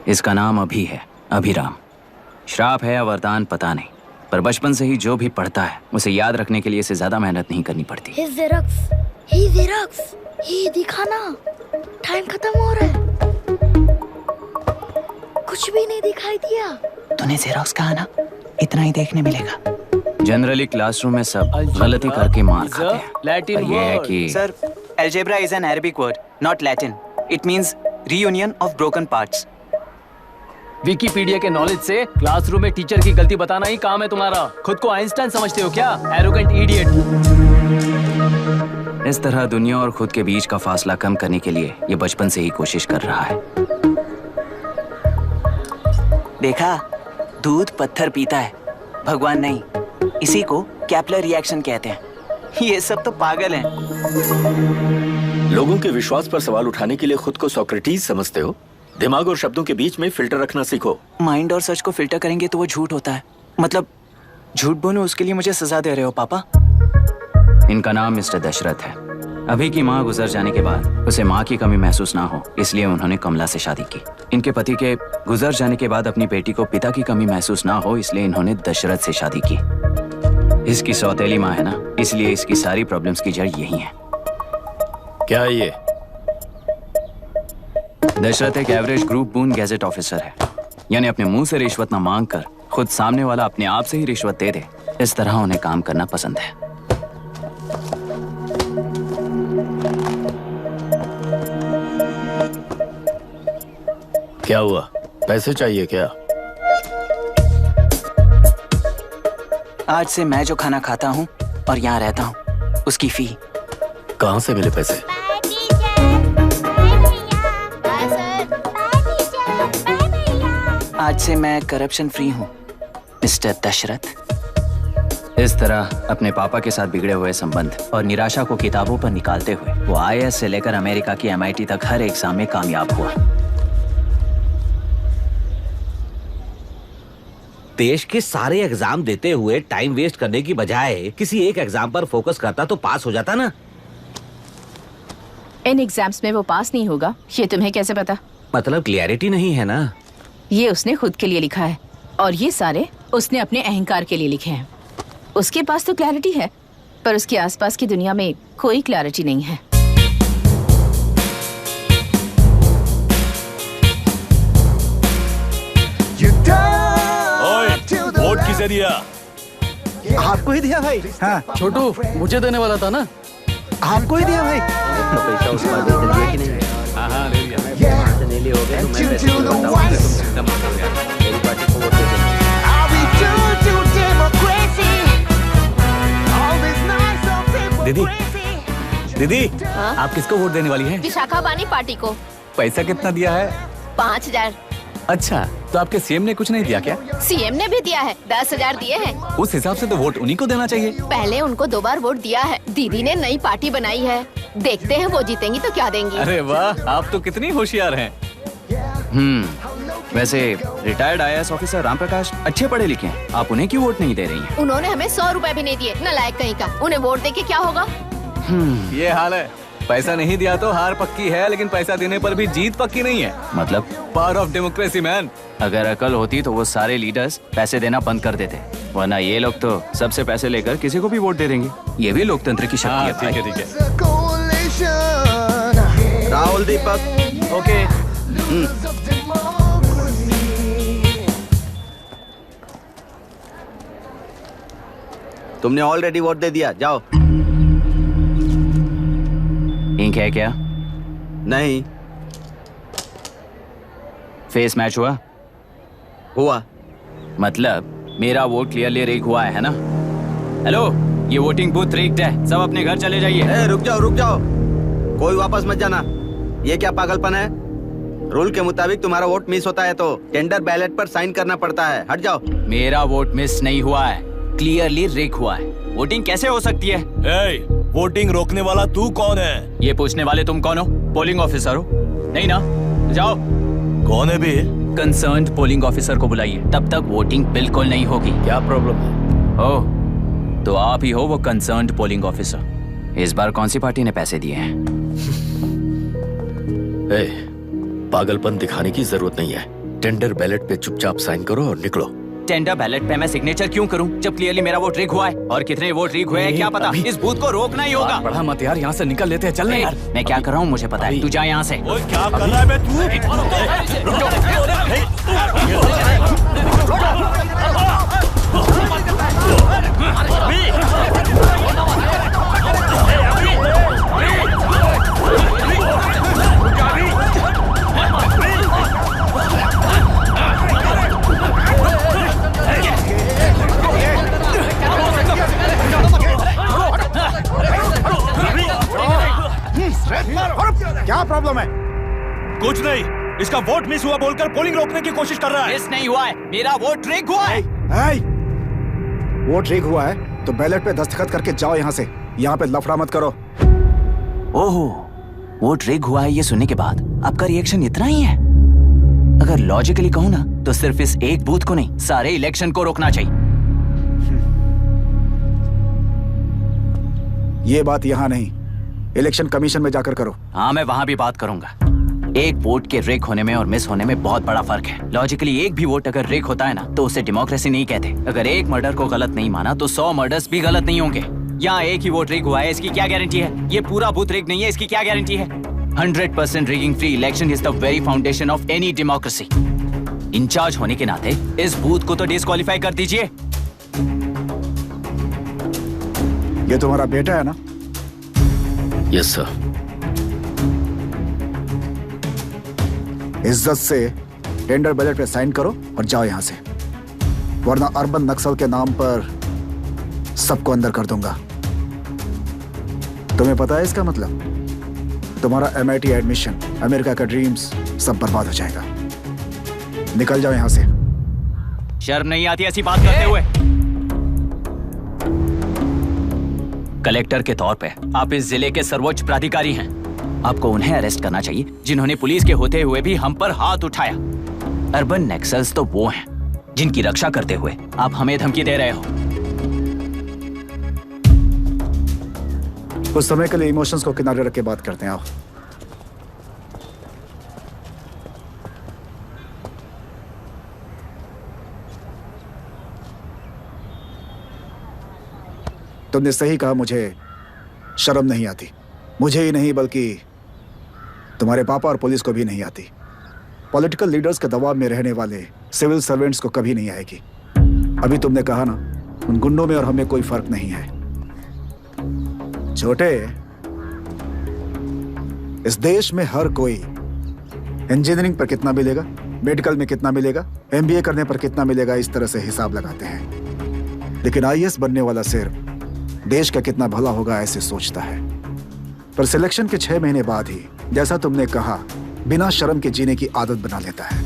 इसका नाम अभी है, अभिराम। श्राप है या वरदान पता नहीं, पर बचपन से ही जो भी पढ़ता है उसे याद रखने के लिए इसे ज्यादा मेहनत नहीं करनी पड़ती। ये दिखाना, टाइम खत्म हो रहा है। कुछ भी नहीं दिखाई दिया। तूने जेरोक्स कहा ना, इतना ही देखने मिलेगा। जनरली क्लासरूम में सब गलती करके मार खाते हैं, पर ये है कि sir, algebra is an Arabic word, not Latin. It means reunion of broken parts. Wikipedia के नॉलेज से क्लासरूम में टीचर की गलती बताना ही काम है तुम्हारा। खुद को आइंस्टाइन समझते हो क्या? Arrogant idiot. इस तरह दुनिया और खुद के बीच का फासला कम करने के लिए ये बचपन से ही कोशिश कर रहा है। देखा, दूध पत्थर पीता है, भगवान नहीं। इसी को कैपलर रिएक्शन कहते हैं। ये सब तो पागल हैं। लोगों के विश्वास पर सवाल उठाने के लिए खुद को सोक्रेटिस समझते हो? दिमाग और शब्दों के बीच में फिल्टर रखना सीखो। माइंड और सच को फिल्टर करेंगे तो वो झूठ होता है। मतलब झूठ बोलूं उसके लिए मुझे सजा दे रहे हो पापा? इनका नाम मिस्टर दशरथ है। अभी की माँ गुजर जाने के बाद उसे माँ की कमी महसूस ना हो, इसलिए उन्होंने कमला से शादी की। इनके पति के गुजर जाने के बाद अपनी बेटी को पिता की कमी महसूस ना हो, इसलिए इन्होंने दशरथ से शादी की। इसकी सौतेली माँ है ना, इसलिए इसकी सारी प्रॉब्लम्स की जड़ यही है। क्या है ये? दशरथ एक एवरेज ग्रुप बून गैजेट ऑफिसर है, यानी अपने मुंह से रिश्वत न मांग कर खुद सामने वाला अपने आप से ही रिश्वत दे दे, इस तरह उन्हें काम करना पसंद है। क्या हुआ? पैसे चाहिए क्या? आज से मैं जो खाना खाता हूँ और यहाँ रहता हूँ, उसकी फी। कहाँ से मिले पैसे? आज से मैं करप्शन फ्री हूँ, मिस्टर दशरथ। इस तरह अपने पापा के साथ बिगड़े हुए संबंध और निराशा को किताबों पर निकालते हुए वो IAS से लेकर अमेरिका की MIT तक हर एग्जाम में कामयाब हुआ। देश के सारे एग्जाम देते हुए टाइम वेस्ट करने की बजाय किसी एक एग्जाम पर फोकस करता तो पास हो जाता ना। इन एग्जाम्स में वो पास नहीं होगा, ये तुम्हें कैसे पता? मतलब क्लियरिटी नहीं है ना। ये उसने खुद के लिए लिखा है और ये सारे उसने अपने अहंकार के लिए लिखे हैं। उसके पास तो क्लैरिटी है, पर उसके आसपास की दुनिया में कोई क्लैरिटी नहीं है। वोट किसे दिया? आपको ही दिया भाई। हाँ छोटू, मुझे देने वाला था ना। आपको ही दिया भाई। पैसा उस पार्टी से दिया कि नहीं? हाँ ले लिया। नहीं हो गया तो मैं वैसे ही बताऊं, मेरी पार्टी को वोट दे देना। दीदी, दीदी, हाँ? आप किसको वोट देने वाली हैं? विशाखा बानी पार्टी को। पैसा कितना दिया है? 5000। अच्छा, तो आपके सीएम ने कुछ नहीं दिया क्या? सीएम ने भी दिया है, 10,000 दिए हैं। उस हिसाब से तो वोट उन्हीं को देना चाहिए। पहले उनको 2 बार वोट दिया है। दीदी ने नई पार्टी बनाई है, देखते हैं वो जीतेंगी तो क्या देंगी। अरे वाह, आप तो कितनी होशियार हैं। वैसे retired IAS officer Ram Prakash अच्छे पढ़े लिखे हैं, आप उन्हें क्यों वोट नहीं दे रही हैं? उन्होंने हमें 100 रुपए भी नहीं दिए, नालायक कहीं का। उन्हें वोट देके क्या होगा? ये हाल है। पैसा नहीं दिया तो हार पक्की है, लेकिन पैसा देने पर भी जीत पक्की नहीं है। मतलब पावर ऑफ डेमोक्रेसी मैन। अगर अकल होती तो वो सारे लीडर्स पैसे देना बंद कर देते, वरना ये लोग तो सबसे पैसे लेकर किसी को भी वोट दे देंगे। ये भी लोकतंत्र की शक्ति है। ठीक है। राहुल दीपक, ओके। तुमने ऑलरेडी वोट दे दिया, जाओ। इंक है क्या? नहीं फेस मैच हुआ? हुआ। मतलब मेरा वोट क्लियरली रिग हुआ है ना? हेलो, ये वोटिंग बूथ रिग्ड है, सब अपने घर चले जाइए। रुक जाओ, कोई वापस मत जाना। ये क्या पागलपन है? रूल के मुताबिक तुम्हारा वोट मिस होता है तो टेंडर बैलेट पर साइन करना पड़ता है। हट जाओ। मेरा वोट मिस नहीं हुआ है, क्लियरली रिग हुआ है। वोटिंग कैसे हो सकती है? वोटिंग रोकने वाला तू कौन है? ये पूछने वाले तुम कौन हो? पोलिंग ऑफिसर हो? नहीं ना? जाओ। कौन है बे? कंसर्न्ड पोलिंग ऑफिसर को बुलाइए, तब तक वोटिंग बिल्कुल नहीं होगी। क्या प्रॉब्लम है? ओह, तो आप ही हो वो कंसर्न्ड पोलिंग ऑफिसर। इस बार कौन सी पार्टी ने पैसे दिए हैं? पागलपन दिखाने की जरूरत नहीं है। टेंडर बैलेट पे चुपचाप साइन करो और निकलो। टेंडर बैलेट पे मैं सिग्नेचर क्यों करूं जब क्लियरली मेरा वोट रीक हुआ है? और कितने वोट रीक हुए हैं क्या पता? इस बूथ को रोकना ही होगा। बढ़ा मत यार, यहाँ से निकल लेते हैं, चल यार। मैं क्या कर रहा हूँ मुझे पता है, तू जा यहाँ से। क्या कर रहा है बे क्या प्रॉब्लम है? कुछ नहीं, इसका वोट मिस हुआ बोलकर पोलिंग रोकने की कोशिश कर रहा है। मिस नहीं हुआ है, मेरा वोट रीक हुआ है। वोट रीक हुआ है तो बैलेट पे दस्तखत करके जाओ यहाँ से। यहाँ पे लफड़ा मत करो। ओहो, वोट रीक हुआ है ये सुनने के बाद आपका रिएक्शन इतना ही है? अगर लॉजिकली कहूँ ना तो सिर्फ इस एक बूथ को नहीं, सारे इलेक्शन को रोकना चाहिए। ये बात यहाँ नहीं, इलेक्शन कमीशन में जाकर करो। हाँ, मैं वहाँ भी बात करूंगा। एक वोट के रिक होने में और मिस होने में बहुत बड़ा फर्क है। लॉजिकली एक भी वोट अगर रिक होता है ना तो उसे डेमोक्रेसी नहीं कहते। अगर एक मर्डर को गलत नहीं माना तो 100 मर्डर्स भी गलत नहीं होंगे। यहाँ एक ही वोट रिक हुआ है, इसकी क्या गारंटी है? ये पूरा बूथ रिक नहीं है, इसकी क्या गारंटी है? 100% rigging free election is the very foundation of any democracy. Incharge होने के नाते इस बूथ को तो डिस्क्वालीफाई कर दीजिए। ये तुम्हारा बेटा है ना? Yes sir. इज्जत से टेंडर बैलेट पे साइन करो और जाओ यहाँ से, वरना अर्बन नक्सल के नाम पर सबको अंदर कर दूंगा। तुम्हें पता है इसका मतलब? तुम्हारा MIT एडमिशन, अमेरिका का ड्रीम्स सब बर्बाद हो जाएगा। निकल जाओ यहाँ से। शर्म नहीं आती ऐसी बात करते हुए? कलेक्टर के तौर पे आप इस जिले के सर्वोच्च प्राधिकारी हैं। आपको उन्हें अरेस्ट करना चाहिए जिन्होंने पुलिस के होते हुए भी हम पर हाथ उठाया। अर्बन नक्सल्स तो वो हैं जिनकी रक्षा करते हुए आप हमें धमकी दे रहे हो। कुछ समय के लिए इमोशंस को किनारे रख के बात करते हैं। आओ। तुमने सही कहा, मुझे शर्म नहीं आती। मुझे ही नहीं बल्कि तुम्हारे पापा और पुलिस को भी नहीं आती। पॉलिटिकल लीडर्स के दबाव में रहने वाले सिविल सर्वेंट्स को कभी नहीं आएगी। अभी तुमने कहा ना, उन गुंडों में और हमें कोई फर्क नहीं है। छोटे, इस देश में हर कोई इंजीनियरिंग पर कितना मिलेगा, मेडिकल में कितना मिलेगा, MBA करने पर कितना मिलेगा, इस तरह से हिसाब लगाते हैं। लेकिन IAS बनने वाला सिर्फ देश का कितना भला होगा ऐसे सोचता है। पर सिलेक्शन के 6 महीने बाद ही, जैसा तुमने कहा, बिना शर्म के जीने की आदत बना लेता है।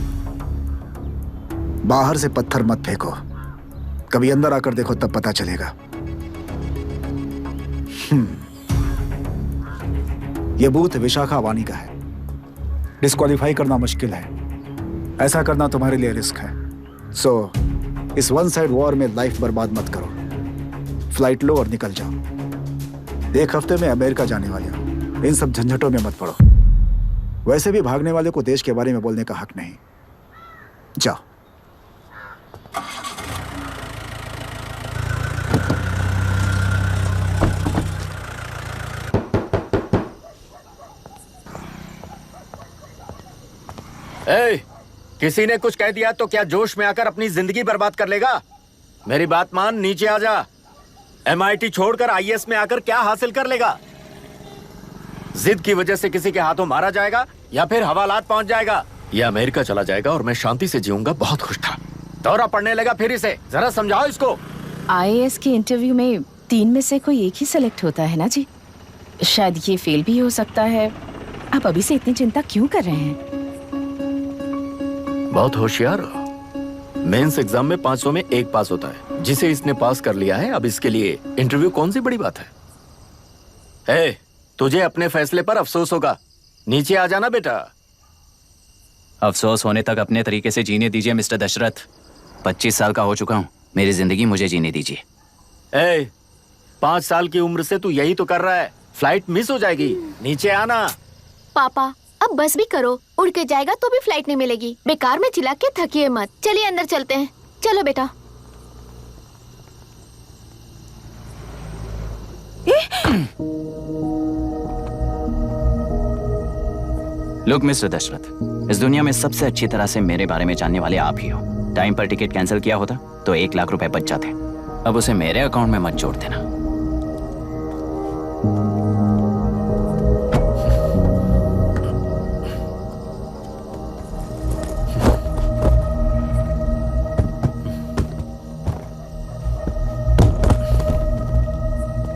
बाहर से पत्थर मत फेंको, कभी अंदर आकर देखो तब पता चलेगा। यह बूथ विशाखा वानी का है। डिस्क्वालीफाई करना मुश्किल है, ऐसा करना तुम्हारे लिए रिस्क है। सो इस वन साइड वॉर में लाइफ बर्बाद मत करो। फ्लाइट लो और निकल जाओ। 1 हफ्ते में अमेरिका जाने वाले हो, इन सब झंझटों में मत पड़ो। वैसे भी भागने वाले को देश के बारे में बोलने का हक नहीं। जाओ। किसी ने कुछ कह दिया तो क्या जोश में आकर अपनी जिंदगी बर्बाद कर लेगा? मेरी बात मान, नीचे आ जा। MIT छोड़कर IAS में आकर क्या हासिल कर लेगा? जिद की वजह से किसी के हाथों मारा जाएगा या फिर हवालात पहुंच जाएगा या अमेरिका चला जाएगा और मैं शांति से जीऊंगा। बहुत खुश था, दौरा पड़ने लगा फिर इसे। जरा समझाओ इसको। IAS के इंटरव्यू में 3 में से कोई एक ही सेलेक्ट होता है ना जी? शायद ये फेल भी हो सकता है। आप अभी से इतनी चिंता क्यों कर रहे हैं? बहुत होशियार हो। मेंस एग्जाम में 500 में 1 पास होता है, जिसे इसने पास कर लिया है। अब इसके लिए इंटरव्यू कौन सी बड़ी बात है? तुझे अपने फैसले पर अफसोस होगा। नीचे आ जाना बेटा। अफसोस होने तक अपने तरीके से जीने दीजिए मिस्टर दशरथ। 25 साल का हो चुका हूँ, मेरी जिंदगी मुझे जीने दीजिए। 5 साल की उम्र से तू यही तो कर रहा है। फ्लाइट मिस हो जाएगी, नीचे आना। पापा, अब बस भी करो, उड़ के जाएगा तो भी फ्लाइट नहीं मिलेगी। बेकार में चिल्ला के थकिए मत। चलिए अंदर चलते हैं। चलो बेटा। लुक मिस्टर दशरथ, इस दुनिया में सबसे अच्छी तरह से मेरे बारे में जानने वाले आप ही हो। टाइम पर टिकट कैंसिल किया होता तो 1 लाख रुपए बच जाते। अब उसे मेरे अकाउंट में मत जोड़ देना।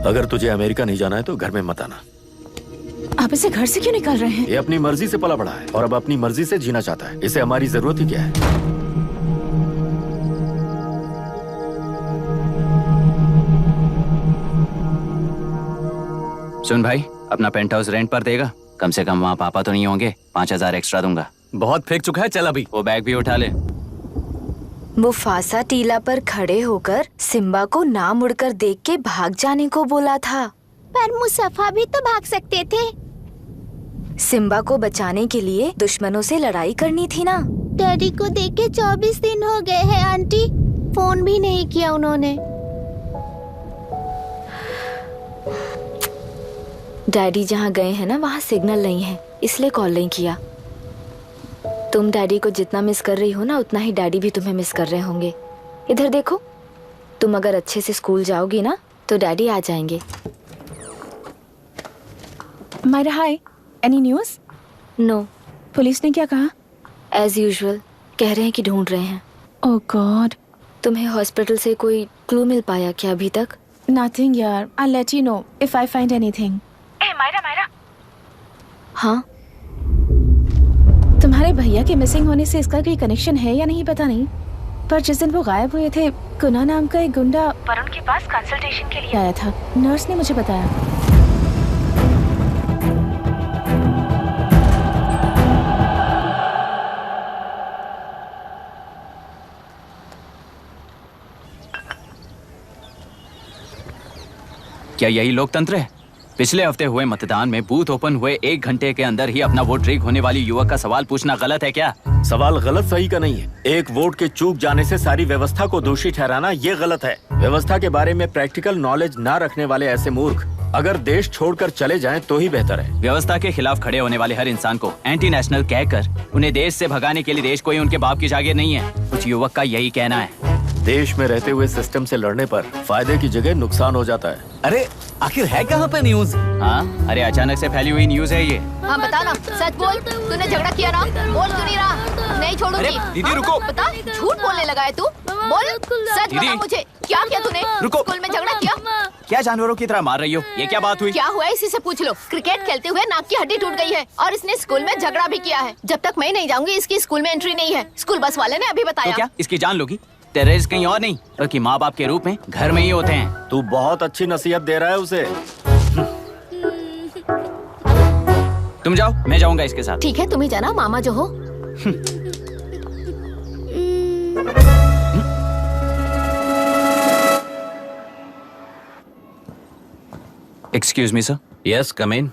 अगर तुझे अमेरिका नहीं जाना है तो घर में मत आना। आप इसे घर से क्यों निकाल रहे हैं? ये अपनी मर्जी से पला बड़ा है और अब अपनी मर्जी से जीना चाहता है। इसे हमारी जरूरत ही क्या है? सुन भाई, अपना पेंट हाउस रेंट पर देगा? कम से कम वहाँ पापा तो नहीं होंगे। 5,000 एक्स्ट्रा दूंगा। बहुत फेंक चुका है, चल अभी। वो बैग भी उठा ले। मुफासा टीला पर खड़े होकर सिम्बा को ना मुड़कर देख के भाग जाने को बोला था। पर मुसफा भी तो भाग सकते थे। सिम्बा को बचाने के लिए दुश्मनों से लड़ाई करनी थी ना। डैडी को देख के 24 दिन हो गए हैं आंटी। फोन भी नहीं किया उन्होंने। डैडी जहाँ गए हैं ना, वहाँ सिग्नल नहीं है, इसलिए कॉल नहीं किया। तुम डैडी को जितना मिस कर रही हो ना, उतना ही डैडी भी तुम्हें मिस कर रहे होंगे। इधर देखो, तुम अगर अच्छे से स्कूल जाओगी ना तो डैडी आ जाएंगे। मायरा हाय, एनी न्यूज़? नो। पुलिस ने क्या कहा? एज यूजुअल कह रहे हैं कि ढूंढ रहे हैं। ओह गॉड। तुम्हें हॉस्पिटल से कोई क्लू मिल पाया क्या अभी तक? नथिंग यार, I let you know if I find anything. ए मायरा। हाँ, तुम्हारे भैया के मिसिंग होने से इसका कोई कनेक्शन है या नहीं पता नहीं, पर जिस दिन वो गायब हुए थे, कुना नाम का एक गुंडा वरुण के पास कंसल्टेशन के लिए आया था। नर्स ने मुझे बताया। क्या यही लोकतंत्र है? पिछले हफ्ते हुए मतदान में बूथ ओपन हुए 1 घंटे के अंदर ही अपना वोट रीक होने वाली युवक का सवाल पूछना गलत है क्या? सवाल गलत सही का नहीं है। एक वोट के चूक जाने से सारी व्यवस्था को दोषी ठहराना ये गलत है। व्यवस्था के बारे में प्रैक्टिकल नॉलेज ना रखने वाले ऐसे मूर्ख अगर देश छोड़कर चले जाएं तो ही बेहतर है। व्यवस्था के खिलाफ खड़े होने वाले हर इंसान को एंटी नेशनल कहकर उन्हें देश से भगाने के लिए देश कोई उनके बाप की जागीर नहीं है। कुछ युवक का यही कहना है। देश में रहते हुए सिस्टम से लड़ने पर फायदे की जगह नुकसान हो जाता है। अरे आखिर है कहाँ पे न्यूज? हाँ, अरे अचानक से फैली हुई न्यूज है ये। हाँ बता ना, सच बोल। तूने झगड़ा किया ना? बोल क्यों नहीं रहा? नहीं छोड़ूंगी। दीदी रुको। बता, झूठ बोलने लगा है तू। बोल, सच बता मुझे, क्या किया तूने? रुको। स्कूल में झगड़ा किया? क्या जानवरों की तरह मार रही हो? ये क्या बात हुई? क्या हुआ इसी से पूछ लो। क्रिकेट खेलते हुए नाक की हड्डी टूट गई है और इसने स्कूल में झगड़ा भी किया है। जब तक मैं नहीं जाऊंगी इसकी स्कूल में एंट्री नहीं है। स्कूल बस वाले ने अभी बताया। तो क्या इसकी जान लोगी? टेररिस्ट कहीं और नहीं बल्कि माँ बाप के रूप में घर में ही होते हैं। तू बहुत अच्छी नसीहत दे रहा है उसे। तुम जाओ, मैं जाऊंगा इसके साथ। ठीक है, तुम ही जाना, मामा जो हो। Excuse me sir. Yes, come in.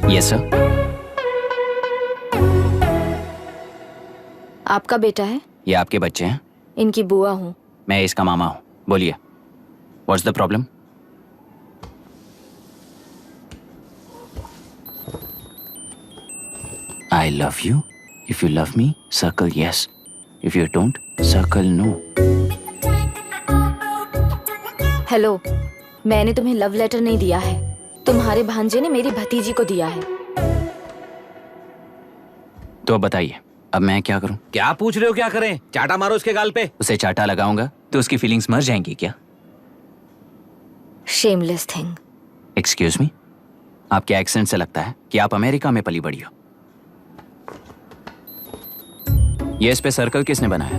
Yes sir. आपका बेटा है? ये आपके बच्चे हैं? इनकी बुआ हूँ। मैं इसका मामा हूँ। बोलिए, what's the problem? I love you. If you love me, circle yes. If you don't, circle no. Hello, मैंने तुम्हें लव लेटर नहीं दिया है। तुम्हारे भांजे ने मेरी भतीजी को दिया है। तो बताइए, अब मैं क्या करूं? क्या पूछ रहे हो? क्या करें? चाटा मारो उसके गाल पे। उसे चाटा लगाऊंगा तो उसकी फीलिंग्स मर जाएंगी क्या? Shameless thing. एक्सक्यूज मी, आपके एक्सेंट से लगता है कि आप अमेरिका में पली बड़ी हो। ये इस पे सर्कल किसने बनाया?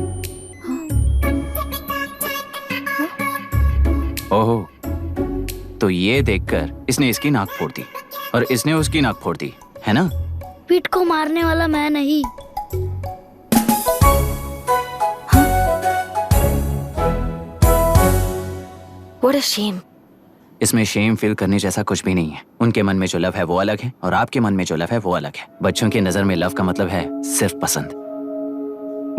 ओहो, तो ये देखकर इसने इसकी नाक फोड़ दी और इसने उसकी नाक फोड़ दी, है ना? पीठ को मारने वाला मैं नहीं। What a shame. इसमें शेम फील करने जैसा कुछ भी नहीं है। उनके मन में जो लव है वो अलग है और आपके मन में जो लव है वो अलग है। बच्चों की नजर में लव का मतलब है सिर्फ पसंद।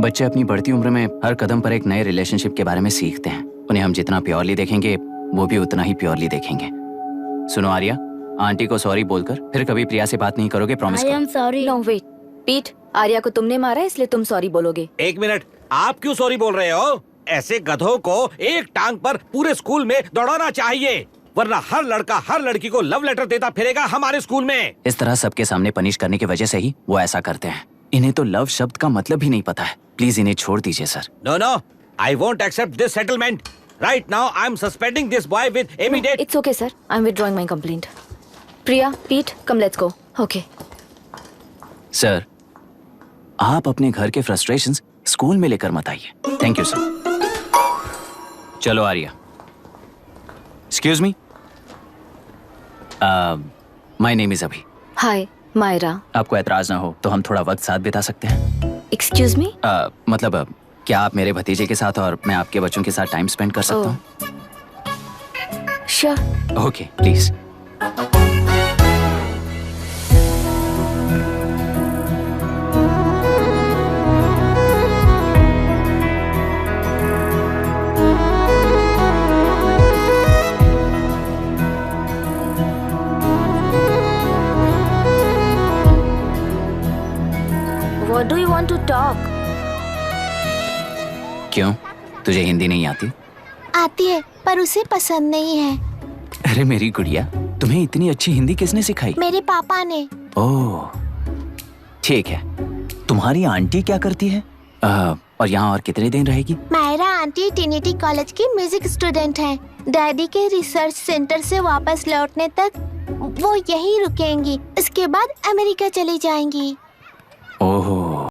बच्चे अपनी बढ़ती उम्र में हर कदम पर एक नए रिलेशनशिप के बारे में सीखते हैं। उन्हें हम जितना प्योरली देखेंगे वो भी उतना ही प्योरली देखेंगे। सुनो आर्या, आंटी को सॉरी बोलकर फिर कभी प्रिया से बात नहीं करोगे, promise I am sorry. No wait. पीठ, आर्या को तुमने मारा इसलिए तुम सॉरी बोलोगे। एक मिनट, आप क्यों सॉरी बोल रहे हो? ऐसे गधों को एक टांग पर पूरे स्कूल में दौड़ाना चाहिए, वरना हर लड़का हर लड़की को लव लेटर देता फिरेगा हमारे स्कूल में। इस तरह सबके सामने पनिश करने की वजह से ही वो ऐसा करते हैं। इन्हें तो लव शब्द का मतलब ही नहीं पता है। प्लीज इन्हें छोड़ दीजिए sir. No no, I won't accept this settlement. Right now I am suspending this boy with immediate. It's okay sir. I'm withdrawing my complaint. Priya, पीठ, come let's go. Okay. Sir, आप अपने घर के फ्रस्ट्रेशंस स्कूल में लेकर मत आइए। Thank you sir. चलो Arya. Excuse me, my name is Abhi. Hi, Myra. आपको एतराज ना हो तो हम थोड़ा वक्त साथ बिता सकते हैं? Excuse me? मतलब क्या आप मेरे भतीजे के साथ और मैं आपके बच्चों के साथ टाइम स्पेंड कर सकता हूँ? Sure. Okay, please. What do you want to talk? क्यों, तुझे हिंदी नहीं आती? आती है पर उसे पसंद नहीं है। अरे मेरी गुड़िया, तुम्हें इतनी अच्छी हिंदी किसने सिखाई? मेरे पापा ने। ओह, ठीक है। तुम्हारी आंटी क्या करती है? और यहाँ और कितने दिन रहेगी? मायरा आंटी ट्रिनिटी कॉलेज की म्यूजिक स्टूडेंट हैं। डैडी के रिसर्च सेंटर से वापस लौटने तक वो यहीं रुकेंगी। इसके बाद अमेरिका चली जाएंगी। ओह,